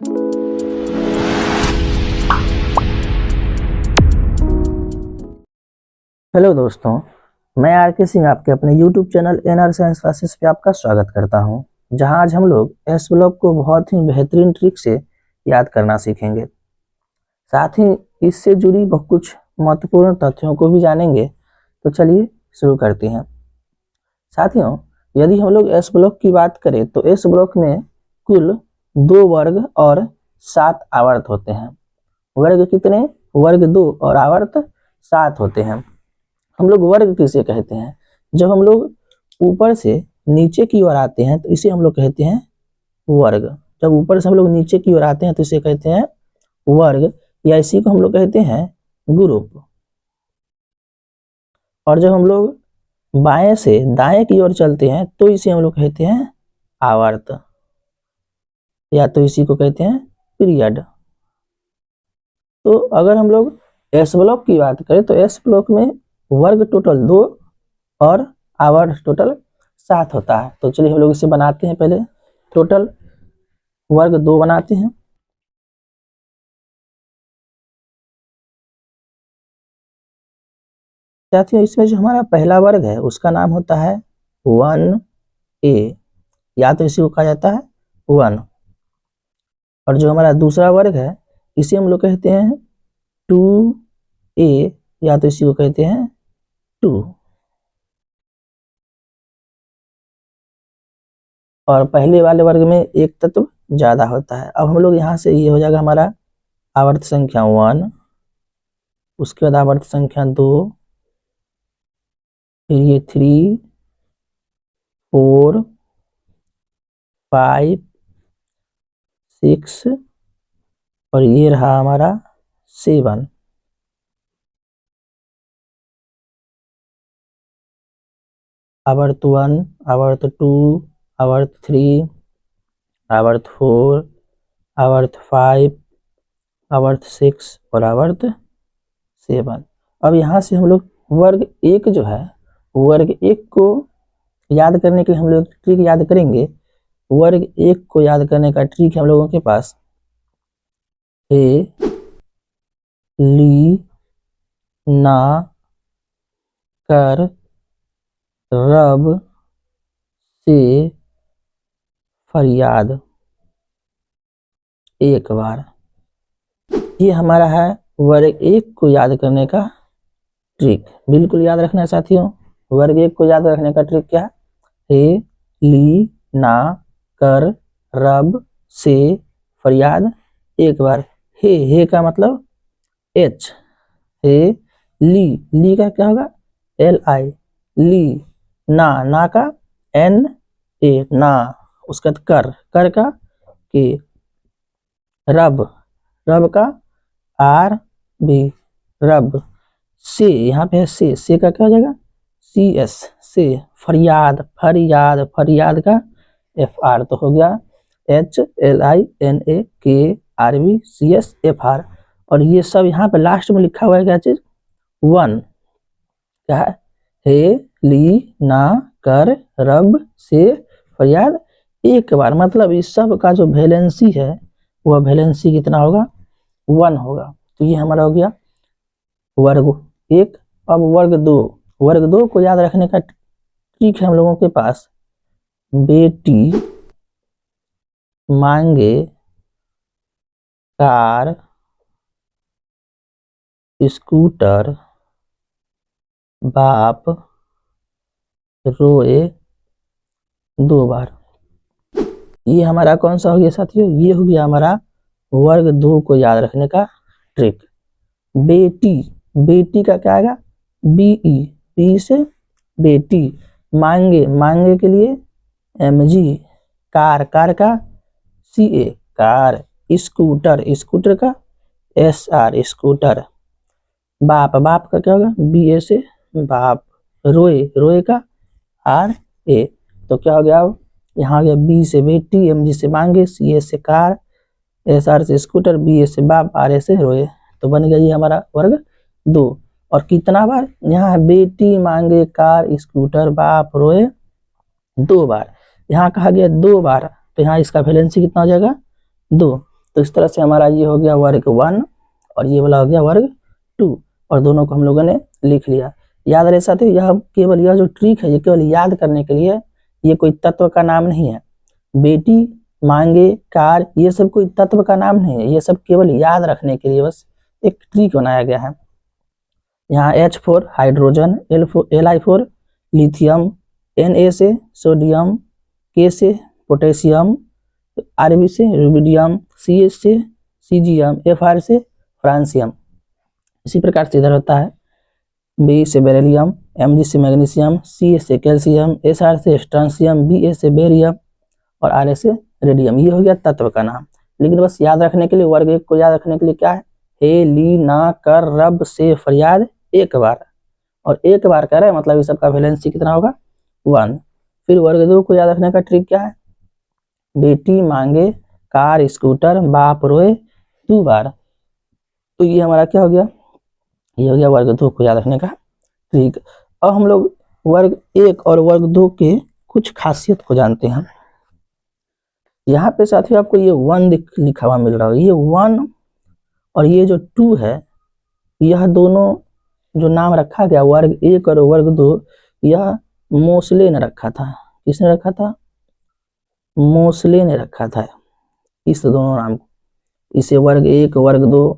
Hello दोस्तों, मैं R K. Singh आपके अपने YouTube channel NR science classes पे आपका स्वागत करता हूं, जहां आज हम लोग एस ब्लॉक को बहुत ही बेहतरीन ट्रिक से याद करना सीखेंगे। साथ ही इससे जुड़ी बहुत कुछ महत्वपूर्ण तथ्यों को भी जानेंगे। तो चलिए शुरू करते हैं। साथियों, यदि हम लोग एस ब्लॉक की बात करें तो एस ब्लॉक में कुल 2 वर्ग और 7 आवर्त होते हैं। वर्ग कितने? वर्ग 2 और आवर्त 7 होते हैं। हम लोग वर्ग किसे कहते हैं? जब हम लोग ऊपर से नीचे की ओर आते हैं तो इसे हम लोग कहते हैं वर्ग। जब ऊपर से हम लोग नीचे की ओर आते हैं तो इसे कहते हैं वर्ग, या इसी को हम लोग कहते हैं ग्रुप। और जब हम लोग बाएं से दाएं की ओर चलते हैं तो इसे हम लोग कहते हैं आवर्त, या तो इसी को कहते हैं पीरियड। तो अगर हम लोग एस ब्लॉक की बात करें तो एस ब्लॉक में वर्ग टोटल 2 और आवर्त टोटल 7 होता है। तो चलिए हम लोग इसे बनाते हैं। पहले टोटल वर्ग 2 बनाते हैं। साथियों, इसमें जो हमारा पहला वर्ग है उसका नाम होता है 1a, या तो इसी को कहा जाता है 1। और जो हमारा दूसरा वर्ग है इसे हम लोग कहते हैं 2a, या तो इसी को कहते हैं 2। और पहले वाले वर्ग में एक तत्व ज्यादा होता है। अब हम लोग यहाँ से ये हो जाएगा हमारा आवर्त संख्या 1, उसके बाद आवर्त संख्या 2, फिर ये 3, 4, 5, 6 और ये रहा हमारा 7। आवर्त 1, आवर्त 2, आवर्त 3, आवर्त 4, आवर्त 5, आवर्त 6 और आवर्त 7। अब यहाँ से हम लोग वर्ग 1 जो है, वर्ग 1 को याद करने के लिए हम लोग ट्रिक याद करेंगे। वर्ग 1 को याद करने का ट्रिक है हम लोगों के पास ए, ली, ना, कर, रब, से, फरियाद, एक बार। ये हमारा है वर्ग 1 को याद करने का ट्रिक। बिल्कुल याद रखना है साथियों। वर्ग 1 को याद रखने का ट्रिक क्या है? हे, ली, ना, कर, रब, से, फरियाद, एक बार। हे का मतलब H, हे, ली का क्या होगा? LI, ली। ना का NA, ना। उसका कर का K, रब का RB, रब। से, यहाँ पे है से का क्या हो जाएगा? CS, से। फरियाद का FR, तो हो गया HLINAKRBCSFR। और ये सब यहाँ पे लास्ट में लिखा हुआ है क्या चीज? 1। क्या है? हे, ली, ना, कर, रब, से, फरियाद, एक बार। मतलब इस सब का जो वैलेंसी है वह वैलेंसी कितना होगा? 1 होगा। तो ये हमारा हो गया वर्ग 1। अब वर्ग 2, वर्ग 2 को याद रखने का ट्रिक है हम लोगों के पास। बेटी मांगे कार, स्कूटर, बाप रोए 2 बार। ये हमारा कौन सा हो गया साथियों? ये हो गया हमारा वर्ग 2 को याद रखने का ट्रिक। बेटी का क्या आएगा? BE, बी से बेटी। मांगे के लिए MG, कार का CA, कार। स्कूटर का SR, स्कूटर। बाप का क्या होगा? BA से बाप। रोए का RA। तो क्या हो गया? अब यहाँ आ गया B से बेटी, MG से मांगे, CA से कार, SR से स्कूटर, BA से बाप, RA से रोए। तो बन गया ये हमारा वर्ग 2। और कितना बार? यहाँ है बेटी मांगे कार, स्कूटर, बाप रोए 2 बार। यहाँ कहा गया 2 बार, तो यहाँ इसका वैलेंसी कितना हो जाएगा? 2। तो इस तरह से हमारा ये हो गया वर्ग 1 और ये वाला हो गया वर्ग 2 और दोनों को हम लोगों ने लिख लिया। याद रहे साथियों, यह केवल यह जो ट्रिक है ये केवल याद करने के लिए, ये कोई तत्व का नाम नहीं है। बेटी, मांगे, कार, ये सब कोई तत्व का नाम नहीं है, ये सब केवल याद रखने के लिए बस एक ट्रिक बनाया गया है। यहाँ H4 hydrogen, Li4 lithium, Na से सोडियम, K से पोटेशियम, Rb से रुबिडियम, CH से सीजियम, Fr से फ्रांसियम। इसी प्रकार से इधर होता है Be से बेरिलियम, Mg से मैग्नीशियम, Ca से कैल्शियम, Sr से स्ट्रांसियम, Ba से बेरियम और Ra से रेडियम। ये हो गया तत्व का नाम। लेकिन बस याद रखने के लिए, वर्ग 1 को याद रखने के लिए क्या है, हे ली ना कर रब से फरियाद एक बार, और एक बार कर रहे हैं मतलब इस सबका वैलेंसी कितना होगा 1। फिर वर्ग 2 को याद रखने का ट्रिक क्या है, बेटी मांगे, कार, स्कूटर, बाप रोए 2 बार। तो ये हमारा क्या हो गया, ये हो गया वर्ग 2 को याद रखने का ट्रिक। अब हम लोग वर्ग 1 और वर्ग 2 के कुछ खासियत को जानते हैं। यहाँ पे साथियों आपको ये 1 लिखा हुआ मिल रहा है, ये 1 और ये जो 2 है, यह दोनों जो नाम रखा गया वर्ग 1 और वर्ग 2, यह मोसले ने रखा था। किसने रखा था, मोसले ने रखा था इस दोनों नाम को। इसे वर्ग 1 वर्ग 2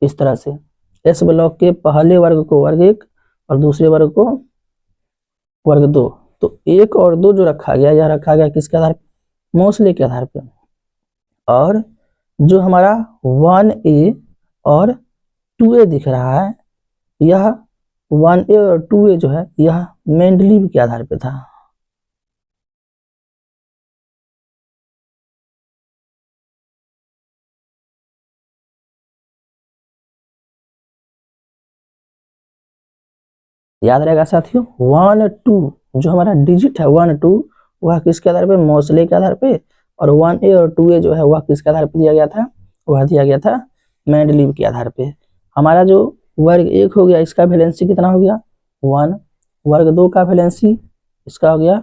इस तरह से। एस ब्लॉक के पहले वर्ग को वर्ग 1 और दूसरे वर्ग को वर्ग 2। तो 1 और 2 जो रखा गया, यह रखा गया किसके आधार पर, मोसले के आधार पे। और जो हमारा 1A और 2A दिख रहा है, यह 1A और 2A जो है यह मेंडलीव के आधार पे था। याद रहेगा साथियों, 1 2 जो हमारा डिजिट है 1 2 वह किसके आधार पे, मोसले के आधार पे। और 1A और 2A जो है वह किसके आधार पे दिया गया था, वह दिया गया था मेंडलीव के आधार पे। हमारा जो वर्ग 1 हो गया, इसका वैलेंसी कितना हो गया 1, वर्ग 2 का वैलेंसी इसका हो गया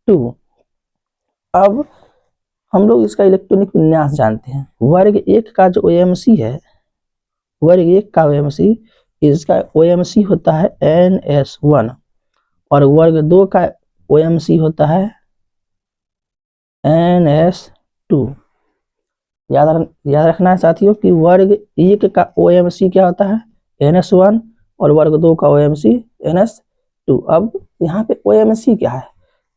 2। अब हम लोग इसका इलेक्ट्रॉनिक विन्यास जानते हैं। वर्ग 1 का जो OMC है, वर्ग 1 का OMC, इसका OMC होता है NS1 और वर्ग 2 का OMC होता है NS2। याद रखना है साथियों कि वर्ग 1 का OMC क्या होता है NS1 और वर्ग 2 का OMC NS2। अब यहाँ पे OMC क्या है,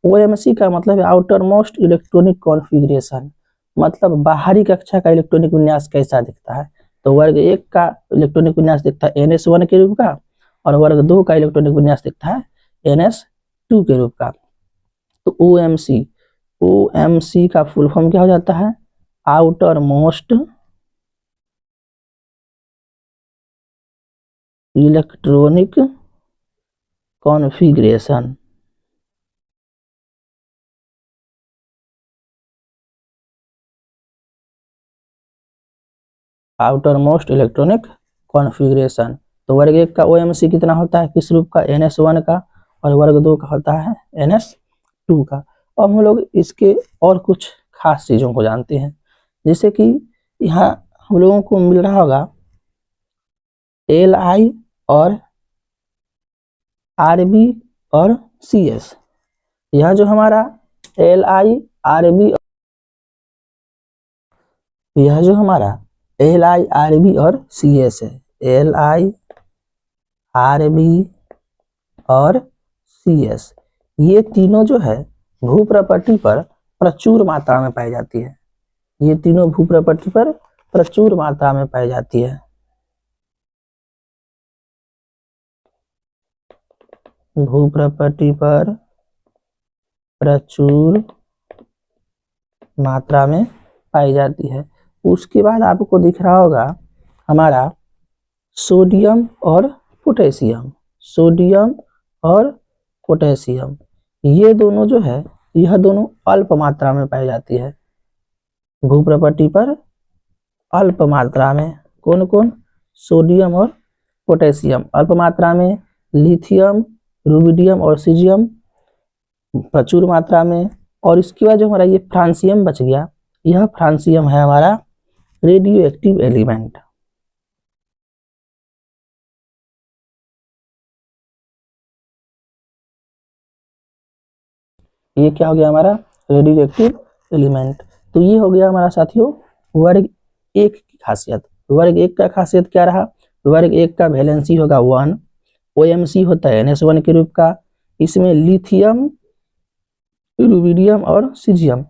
OMC का मतलब है आउटर मोस्ट इलेक्ट्रॉनिक कॉन्फ़िगरेशन, मतलब बाहरी कक्षा का इलेक्ट्रॉनिक विन्यास कैसा दिखता है। तो वर्ग 1 का इलेक्ट्रॉनिक विन्यास दिखता है NS1 के रूप का और वर्ग 2 का इलेक्ट्रॉनिक विन्यास दिखता है NS2 के रूप का। तो OMC का फुल फॉर्म क्या हो जाता है, outer most electronic configuration. Outer most electronic configuration. तो वर्ग 1 का OMC कितना होता है, किस रूप का, NS1 का, और वर्ग 2 का होता है NS2 का। अब हम लोग इसके और कुछ खास चीज़ों को जानते हैं, जैसे कि यहाँ हम लोगों को मिल रहा होगा Li और Rb और CS। यह जो हमारा Li Rb, यह जो हमारा Li Rb और CS है, Li Rb और CS, ये तीनों जो है भू प्रॉपर्टी पर प्रचुर मात्रा में पाई जाती है। ये तीनों भू प्रॉपर्टी पर प्रचुर मात्रा में पाई जाती है। भू प्रॉपर्टी पर प्रचुर मात्रा में पाई जाती है। उसके बाद आपको दिख रहा होगा हमारा सोडियम और पोटेशियम, सोडियम और पोटेशियम, ये दोनों जो है यह दोनों अल्प मात्रा में पाई जाती है भू प्रॉपर्टी पर, अल्प मात्रा में। कौन कौन, सोडियम और पोटेशियम अल्प मात्रा में, लिथियम, रुबिडियम और सीजियम प्रचुर मात्रा में। और इसके बाद जो हमारा ये फ्रांसियम बच गया, यह फ्रांसियम है हमारा रेडियो एक्टिव एलिमेंट। ये क्या हो गया हमारा रेडियो एक्टिव एलिमेंट। तो ये हो गया हमारा साथियों वर्ग एक की खासियत। वर्ग एक का खासियत क्या रहा, वर्ग एक का वैलेंसी होगा 1, ओएमसी होता है NS1 के रूप का, इसमें लिथियम, रुबिडियम और सीजियम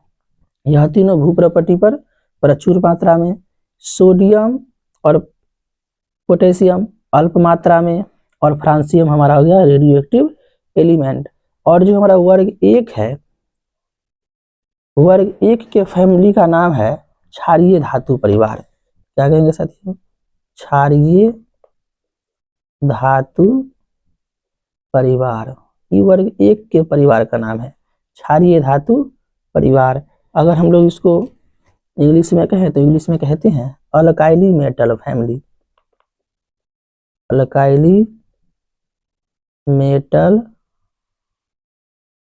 यह तीनों भू प्रॉपर्टी पर प्रचुर मात्रा में, सोडियम और पोटेशियम अल्प मात्रा में, और फ्रांसियम हमारा हो गया रेडियो एक्टिव एलिमेंट। और जो हमारा वर्ग एक है, वर्ग एक के फैमिली का नाम है क्षारीय धातु परिवार। क्या कहेंगे साथियों, क्षारीय धातु परिवार। ये वर्ग एक के परिवार का नाम है क्षारीय धातु परिवार। अगर हम लोग इसको इंग्लिश में कहें तो इंग्लिश में कहते हैं अल्काइली मेटल फैमिली, अल्काइली मेटल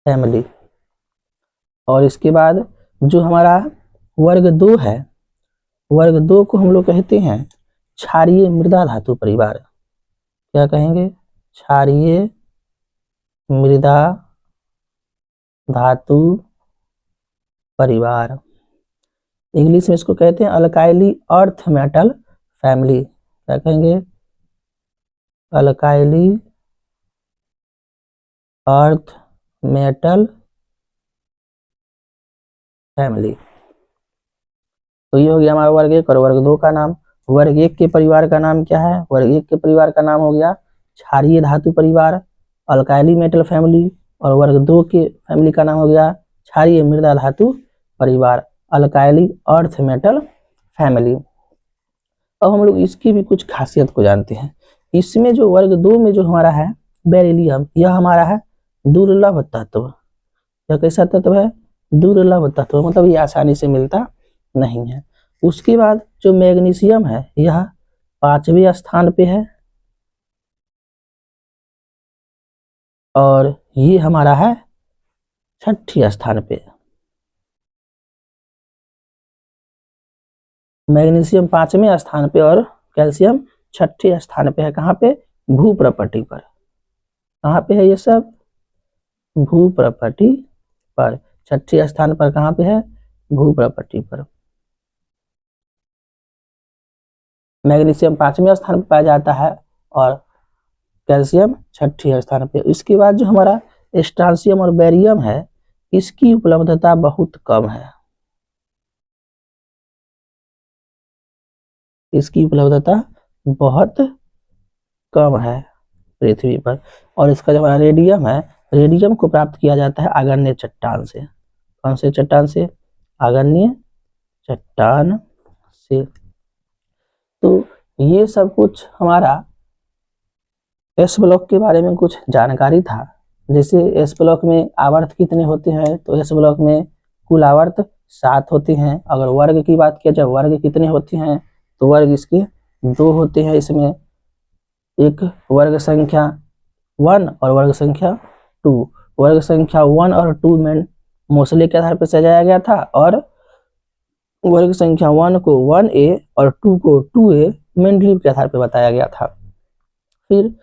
फैमिली। और इसके बाद जो हमारा वर्ग दो है, वर्ग दो को हम लोग कहते हैं क्षारीय मृदा धातु परिवार। क्या कहेंगे, क्षारीय मृदा धातु परिवार। इंग्लिश में इसको कहते हैं अल्काइली अर्थ मेटल फैमिली। क्या कहेंगे, अल्काइली अर्थ मेटल फैमिली। तो ये हो गया हमारा वर्ग एक और वर्ग दो का नाम। वर्ग एक के परिवार का नाम क्या है, वर्ग एक के परिवार का नाम हो गया क्षारीय धातु परिवार, अल्काइली मेटल फैमिली। और वर्ग दो के फैमिली का नाम हो गया क्षारीय मृदा धातु परिवार, अल्काइली अर्थ मेटल फैमिली। अब हम लोग इसकी भी कुछ खासियत को जानते हैं। इसमें जो वर्ग दो में जो हमारा है बेरिलियम, यह हमारा है दुर्लभ तत्व। यह कैसा तत्व है, दुर्लभ तत्व, मतलब ये आसानी से मिलता नहीं है। उसके बाद जो मैग्नीशियम है यह 5वें स्थान पे है, और ये हमारा है 6ठे स्थान पे। मैग्नीशियम 5वें स्थान पे और कैल्शियम 6ठे स्थान पे है। कहाँ पे, भू प्रॉपर्टी पर। कहाँ पे है ये सब, भू प्रॉपर्टी पर। 6ठे स्थान पर कहाँ पे है, भू प्रॉपर्टी पर। मैग्नीशियम 5वें स्थान पर पाया जाता है और कैल्शियम 6ठे स्थान पे। इसके बाद जो हमारा स्ट्रांसियम और बेरियम है, इसकी उपलब्धता बहुत कम है, इसकी उपलब्धता बहुत कम है पृथ्वी पर। और इसका जो हमारा रेडियम है, रेडियम को प्राप्त किया जाता है आग्नेय चट्टान से। कौन से चट्टान से, आग्नेय चट्टान से। तो ये सब कुछ हमारा एस ब्लॉक के बारे में कुछ जानकारी था। जैसे एस ब्लॉक में आवर्त कितने होते हैं, तो एस ब्लॉक में कुल आवर्त 7 होते हैं। अगर वर्ग की बात किया जाए, वर्ग कितने होते हैं, तो वर्ग इसके 2 होते हैं। इसमें एक वर्ग संख्या 1 और वर्ग संख्या 2। वर्ग संख्या 1 और 2 में मोस्ले के आधार पर सजाया गया था, और वर्ग संख्या 1 को 1a और 2 को 2a मेंडलीव के आधार पर बताया गया था। फिर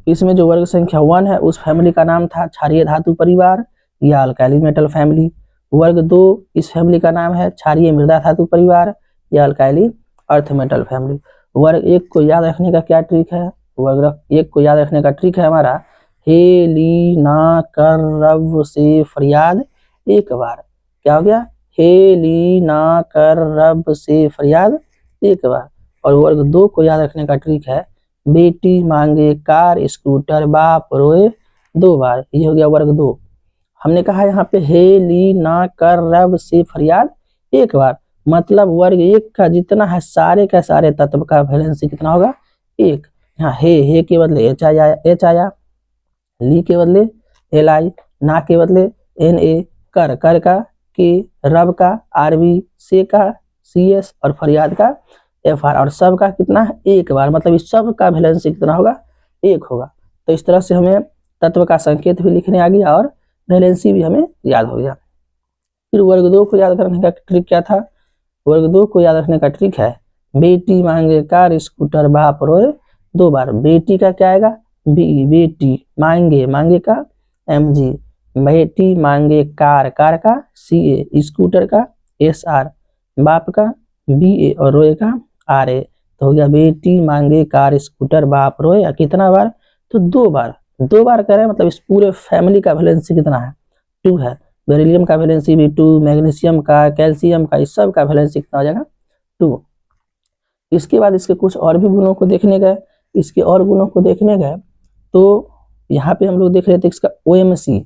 इसमें जो वर्ग संख्या 1 है उस फैमिली का नाम था क्षारीय धातु परिवार या अल्काइली मेटल फैमिली। वर्ग 2 इस फैमिली का नाम है क्षारीय मृदा धातु परिवार या अल्काइली अर्थ मेटल फैमिली। वर्ग 1 को याद रखने का क्या ट्रिक है, वर्ग 1 को याद रखने का ट्रिक है हमारा हे ली ना कर रब से फरियाद एक बार। क्या हो गया, हे ली ना कर रब से फरियाद एक बार। और वर्ग 2 को याद रखने का ट्रिक है बेटी मांगे कार स्कूटर बाप रोए 2 बार। ये हो गया वर्ग 2। हमने कहा यहाँ पे हे ली ना कर रब से फरियाद एक बार, मतलब वर्ग 1 का जितना है सारे का सारे तत्व का वैलेंसी कितना होगा, 1। यहाँ हे के बदले एच आया, ली के बदले एल आई, ना के बदले एन ए, कर का, के, रब का आरबी, से का सी एस, और फरियाद का एफ आर। और सब का कितना है, 1 बार, मतलब इस सब का वैलेंसी कितना होगा, 1 होगा। तो इस तरह से हमें तत्व का संकेत भी लिखने आ गया और वैलेंसी भी हमें याद हो गया। फिर वर्ग 2 को याद करने का ट्रिक क्या था, वर्ग 2 को याद रखने का ट्रिक है बेटी मांगे कार स्कूटर बाप रोए 2 बार। बेटी का क्या आएगा? बी, बेटी मांगे, मांगे का MG, बेटी मांगे कार, कार का CA, स्कूटर का SR, बाप का BA और रोए का RA। तो हो गया बेटी मांगे कार स्कूटर बाप रोए कितना बार? तो 2 बार। 2 बार करें मतलब इस पूरे फैमिली का वैलेंसी कितना है? 2 है। बेरिलियम का वैलेंसी भी 2, मैग्नीशियम का, कैल्शियम का, इस सब का वैलेंसी कितना हो जाएगा? 2। इसके बाद इसके कुछ और भी गुणों को देखने गए। इसके और गुणों को देखने गए तो यहाँ पे हम लोग देख रहे थे इसका OMC।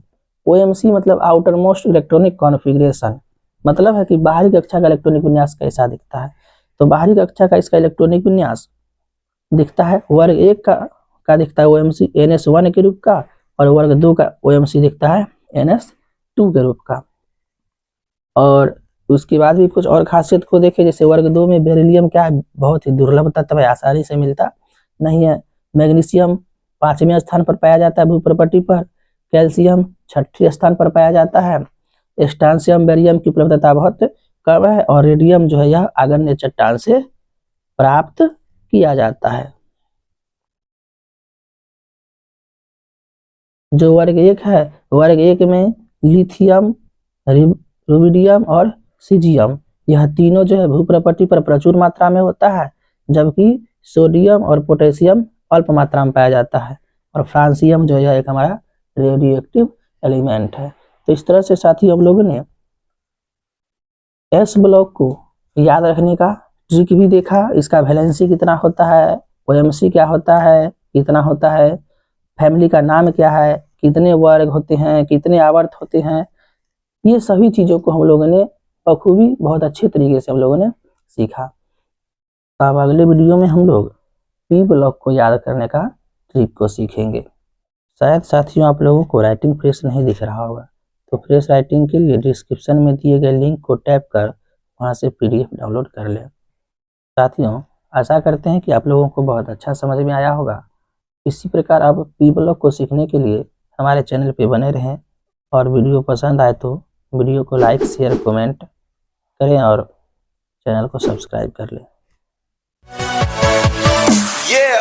OMC मतलब आउटर मोस्ट इलेक्ट्रॉनिक कॉन्फ़िगरेशन, मतलब है कि बाहरी कक्षा का इलेक्ट्रॉनिक विन्यास कैसा दिखता है। तो बाहरी कक्षा का इसका इलेक्ट्रॉनिक विन्यास दिखता है वर्ग 1 का दिखता है OMC NS1 के रूप का, और वर्ग 2 का OMC दिखता है NS2 के रूप का। और उसके बाद भी कुछ और खासियत को देखें, जैसे वर्ग 2 में बेरिलियम क्या है? बहुत ही दुर्लभ तत्व है, आसानी से मिलता नहीं है। मैग्नीशियम 5वें स्थान पर पाया जाता है भूप्रपट्टी पर। कैल्शियम 6ठे स्थान पर पाया जाता है। स्ट्रांशियम बेरियम की उपलब्धता बहुत कम है, और रेडियम जो है यह आग्नेय चट्टान से प्राप्त किया जाता है। जो वर्ग 1 है, वर्ग 1 में लिथियम, रुबिडियम और सीजियम, यह तीनों जो है भूप्रपट्टी पर प्रचुर मात्रा में होता है, जबकि सोडियम और पोटेशियम अल्प मात्रा में पाया जाता है। और फ्रांसियम जो है एक हमारा रेडियोएक्टिव एलिमेंट है। तो इस तरह से साथी हम लोगों ने एस ब्लॉक को याद रखने का ट्रिक भी देखा। इसका वैलेंसी कितना होता है, OMC क्या होता है, कितना होता है, फैमिली का नाम क्या है, कितने वर्ग होते हैं, कितने आवर्त होते हैं, ये सभी चीज़ों को हम लोगों ने बखूबी बहुत अच्छे तरीके से हम लोगों ने सीखा। तो अब अगले वीडियो में हम लोग P ब्लॉक को याद करने का ट्रिक को सीखेंगे। शायद साथियों आप लोगों को राइटिंग फ्रेश नहीं दिख रहा होगा, तो फ्रेश राइटिंग के लिए डिस्क्रिप्शन में दिए गए लिंक को टैप कर वहां से PDF डाउनलोड कर लें। साथियों आशा करते हैं कि आप लोगों को बहुत अच्छा समझ में आया होगा। इसी प्रकार आप P ब्लॉक को सीखने के लिए हमारे चैनल पे बने रहें, और वीडियो पसंद आए तो वीडियो को लाइक, शेयर, कमेंट करें और चैनल को सब्सक्राइब कर लें। Yeah.